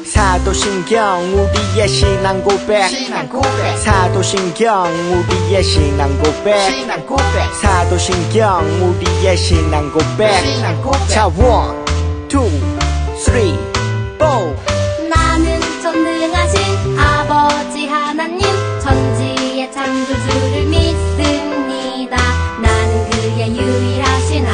사도신경 우리의 신앙 고백 사도신경 우리의 신앙 고백 사도신경 우리의 신앙 고백 자 1, 2, 3, 4 나는 전능하신 아버지 하나님 천지의 창조주를 믿습니다. 나는 그의 유일하신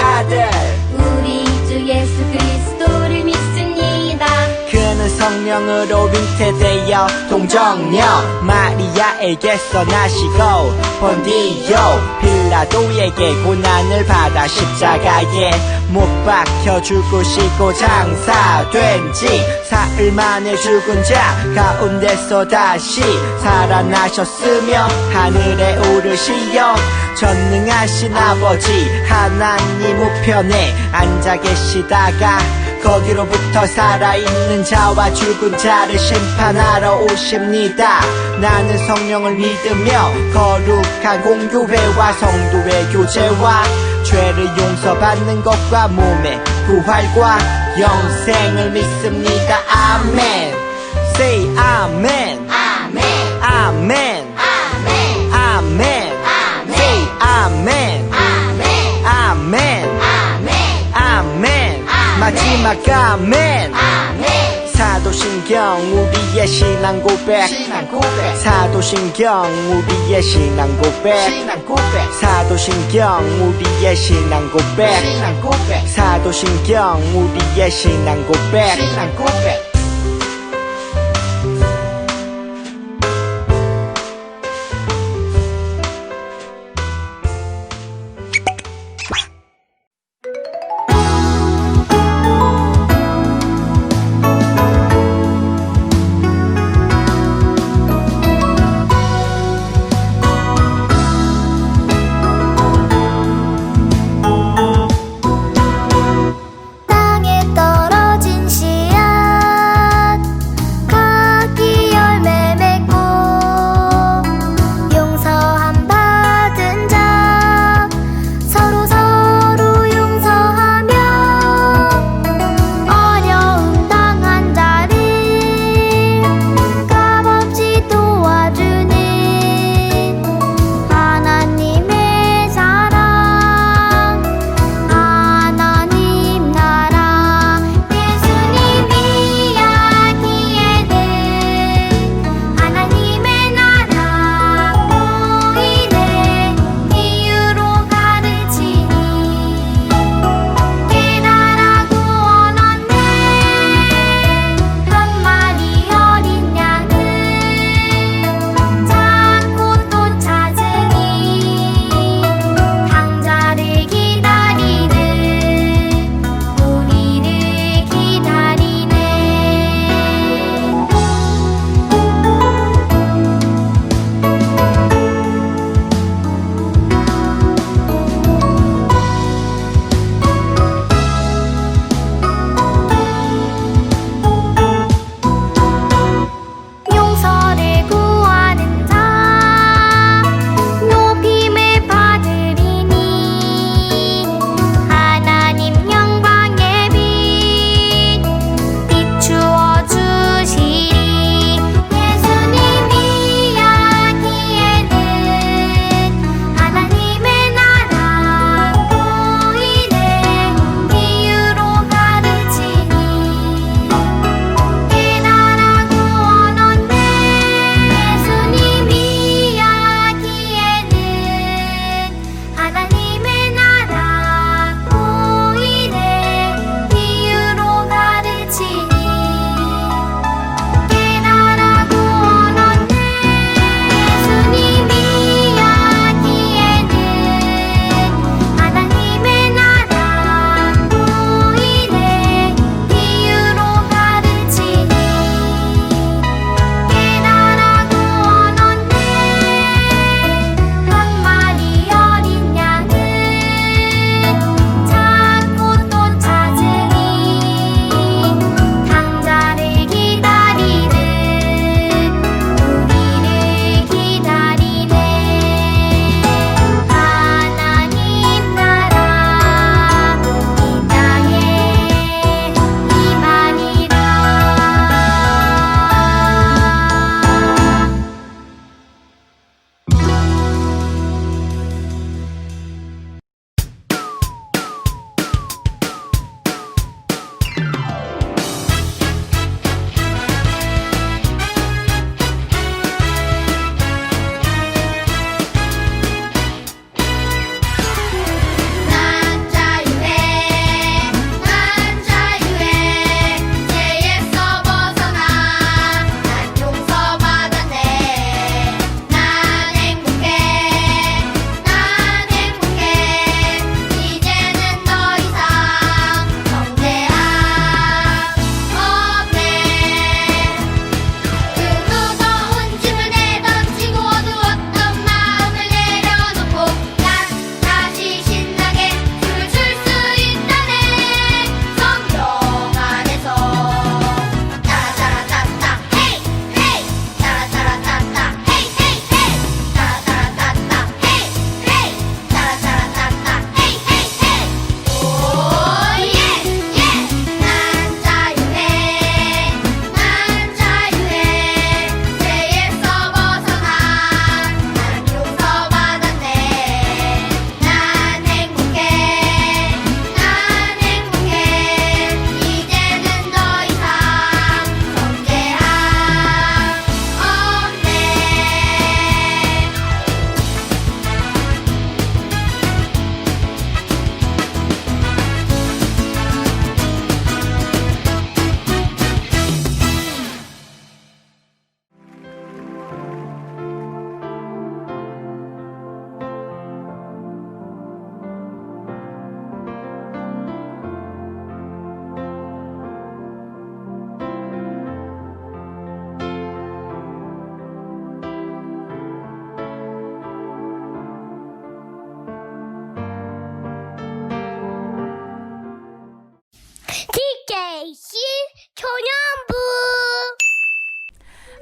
아들 우리 주 예수 그리스도를 믿습니다. 그는 성령으로 잉태되어 동정녀 마리아에게서 나시고 본디오 빌라도에게 고난을 받아 십자가에 못 박혀 죽으시고 장사된 지 사흘 만에 죽은 자 가운데서 다시 살아나셨으며 하늘에 오르시어 전능하신 아버지 하나님 우편에 앉아 계시다가 거기로부터 살아있는 자와 죽은 자를 심판하러 오십니다. 나는 성령을 믿으며 거룩한 공교회와 성도의 교제와 죄를 용서받는 것과 몸의 부활과 영생을 믿습니다. 아멘. Say 아멘. 아멘 아멘. 아멘 아멘. Say 아멘. 아멘 아멘. 아멘 아멘. 마지막 아멘. 아멘 사도신경 우리의 신앙 고백 사도신경 우리의 신앙 고백 사도신경 우리의 신앙 고백 사도신경 우리의 신앙 고백 땅에 떨어진 씨앗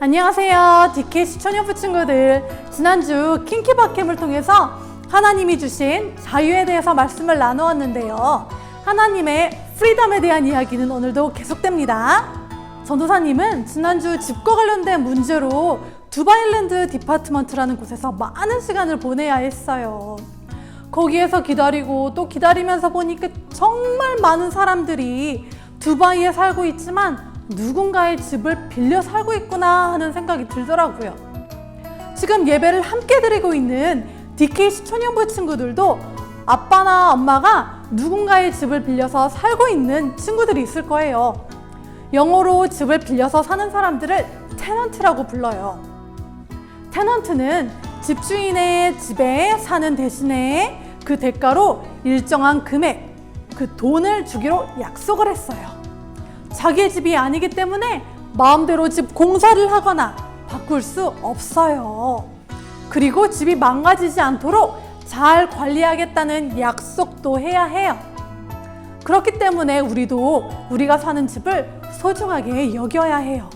안녕하세요. DK 시청년부 친구들. 지난주 킹키박캠을 통해서 하나님이 주신 자유에 대해서 말씀을 나누었는데요. 하나님의 프리덤에 대한 이야기는 오늘도 계속됩니다. 전도사님은 지난주 집과 관련된 문제로 두바일랜드 디파트먼트라는 곳에서 많은 시간을 보내야 했어요. 거기에서 기다리고 또 기다리면서 보니까 정말 많은 사람들이 두바이에 살고 있지만 누군가의 집을 빌려 살고 있구나 하는 생각이 들더라고요. 지금 예배를 함께 드리고 있는 DK 시초년부 친구들도 아빠나 엄마가 누군가의 집을 빌려서 살고 있는 친구들이 있을 거예요. 영어로 집을 빌려서 사는 사람들을 테넌트라고 불러요. 테넌트는 집주인의 집에 사는 대신에 그 대가로 일정한 금액, 그 돈을 주기로 약속을 했어요. 자기의 집이 아니기 때문에 마음대로 집 공사를 하거나 바꿀 수 없어요. 그리고 집이 망가지지 않도록 잘 관리하겠다는 약속도 해야 해요. 그렇기 때문에 우리도 우리가 사는 집을 소중하게 여겨야 해요.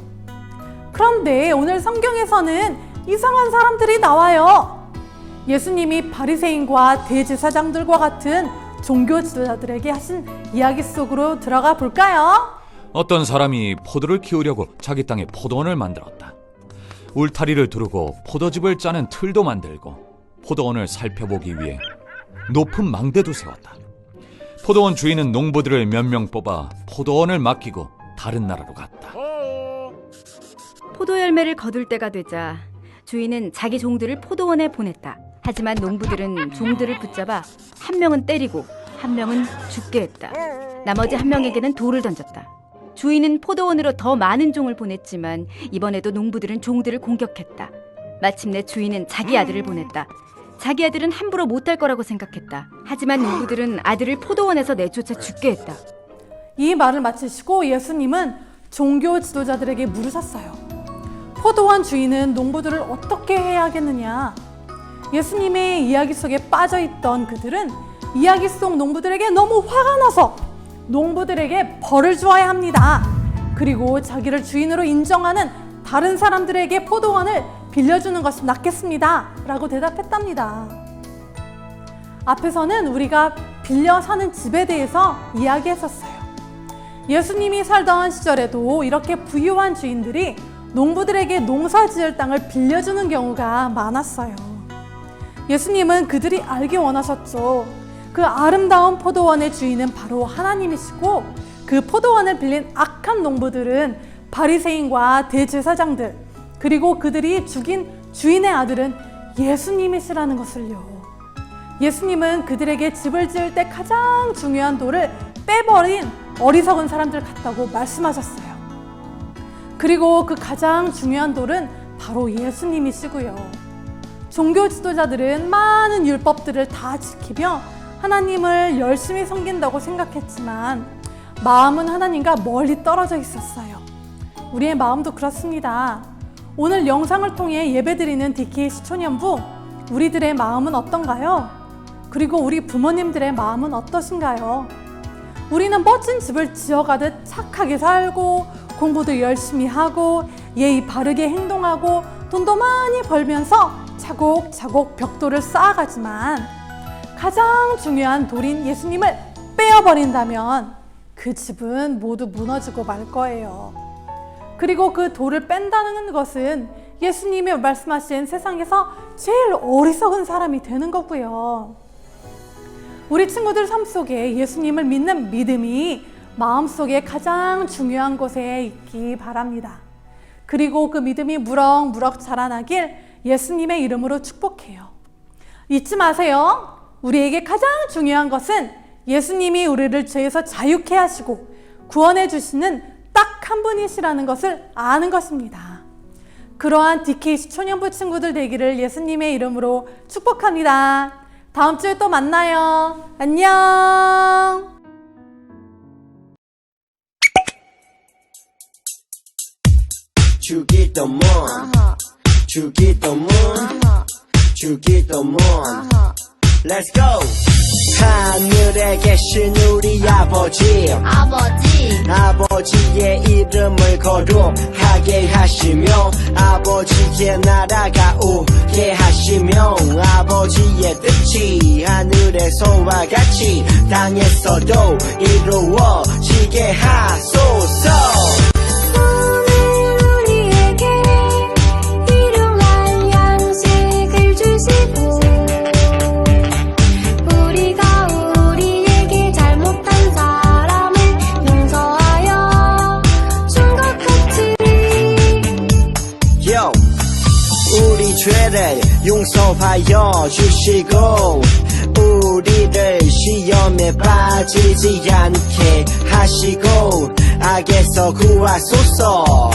그런데 오늘 성경에서는 이상한 사람들이 나와요. 예수님이 바리새인과 대제사장들과 같은 종교 지도자들에게 하신 이야기 속으로 들어가 볼까요? 어떤 사람이 포도를 키우려고 자기 땅에 포도원을 만들었다. 울타리를 두르고 포도즙을 짜는 틀도 만들고 포도원을 살펴보기 위해 높은 망대도 세웠다. 포도원 주인은 농부들을 몇 명 뽑아 포도원을 맡기고 다른 나라로 갔다. 포도 열매를 거둘 때가 되자 주인은 자기 종들을 포도원에 보냈다. 하지만 농부들은 종들을 붙잡아 한 명은 때리고 한 명은 죽게 했다. 나머지 한 명에게는 돌을 던졌다. 주인은 포도원으로 더 많은 종을 보냈지만 이번에도 농부들은 종들을 공격했다. 마침내 주인은 자기 아들을 보냈다. 자기 아들은 함부로 못할 거라고 생각했다. 하지만 농부들은 아들을 포도원에서 내쫓아 죽게 했다. 이 말을 마치시고 예수님은 종교 지도자들에게 물으셨어요. 포도원 주인은 농부들을 어떻게 해야 하겠느냐? 예수님의 이야기 속에 빠져있던 그들은 이야기 속 농부들에게 너무 화가 나서 농부들에게 벌을 주어야 합니다. 그리고 자기를 주인으로 인정하는 다른 사람들에게 포도원을 빌려주는 것이 낫겠습니다. 라고 대답했답니다. 앞에서는 우리가 빌려 사는 집에 대해서 이야기했었어요. 예수님이 살던 시절에도 이렇게 부유한 주인들이 농부들에게 농사 지을 땅을 빌려주는 경우가 많았어요. 예수님은 그들이 알기 원하셨죠. 그 아름다운 포도원의 주인은 바로 하나님이시고 그 포도원을 빌린 악한 농부들은 바리새인과 대제사장들, 그리고 그들이 죽인 주인의 아들은 예수님이시라는 것을요. 예수님은 그들에게 집을 지을 때 가장 중요한 돌을 빼버린 어리석은 사람들 같다고 말씀하셨어요. 그리고 그 가장 중요한 돌은 바로 예수님이시고요. 종교 지도자들은 많은 율법들을 다 지키며 하나님을 열심히 섬긴다고 생각했지만 마음은 하나님과 멀리 떨어져 있었어요. 우리의 마음도 그렇습니다. 오늘 영상을 통해 예배드리는 DK 시초년부, 우리들의 마음은 어떤가요? 그리고 우리 부모님들의 마음은 어떠신가요? 우리는 멋진 집을 지어가듯 착하게 살고 공부도 열심히 하고 예의 바르게 행동하고 돈도 많이 벌면서 차곡차곡 벽돌을 쌓아가지만 가장 중요한 돌인 예수님을 빼어버린다면 그 집은 모두 무너지고 말 거예요. 그리고 그 돌을 뺀다는 것은 예수님이 말씀하신 세상에서 제일 어리석은 사람이 되는 거고요. 우리 친구들 삶 속에 예수님을 믿는 믿음이 마음속에 가장 중요한 곳에 있기 바랍니다. 그리고 그 믿음이 무럭무럭 자라나길 예수님의 이름으로 축복해요. 잊지 마세요. 우리에게 가장 중요한 것은 예수님이 우리를 죄에서 자유케 하시고 구원해 주시는 딱 한 분이시라는 것을 아는 것입니다. 그러한 DK 시초년부 친구들 되기를 예수님의 이름으로 축복합니다. 다음 주에 또 만나요. 안녕. 주기도문 주기도문 주기도문 Let's go 하늘에 계신 우리 아버지 아버지의 이름을 거룩하게 하시며 아버지의 나라가 오게 하시며 아버지의 뜻이 하늘에서와 같이 땅에서도 이루어지게 하소서. 오늘 우리에게 일용할 양식을 주시고 우리가 우리에게 잘못한 사람을 용서하여 준 것 같이 우리 죄를 용서하여 주시고 우리를 시험에 빠지지 않게 하시고 악에서 구하소서.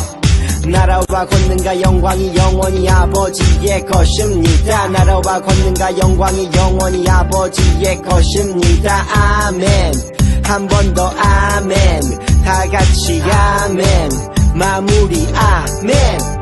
나라와 권능과 영광이 영원히 아버지의 것입니다. 나라와 권능과 영광이 영원히 아버지의 것입니다. 아멘. 한 번 더 아멘. 다 같이 아멘. 마무리 아멘.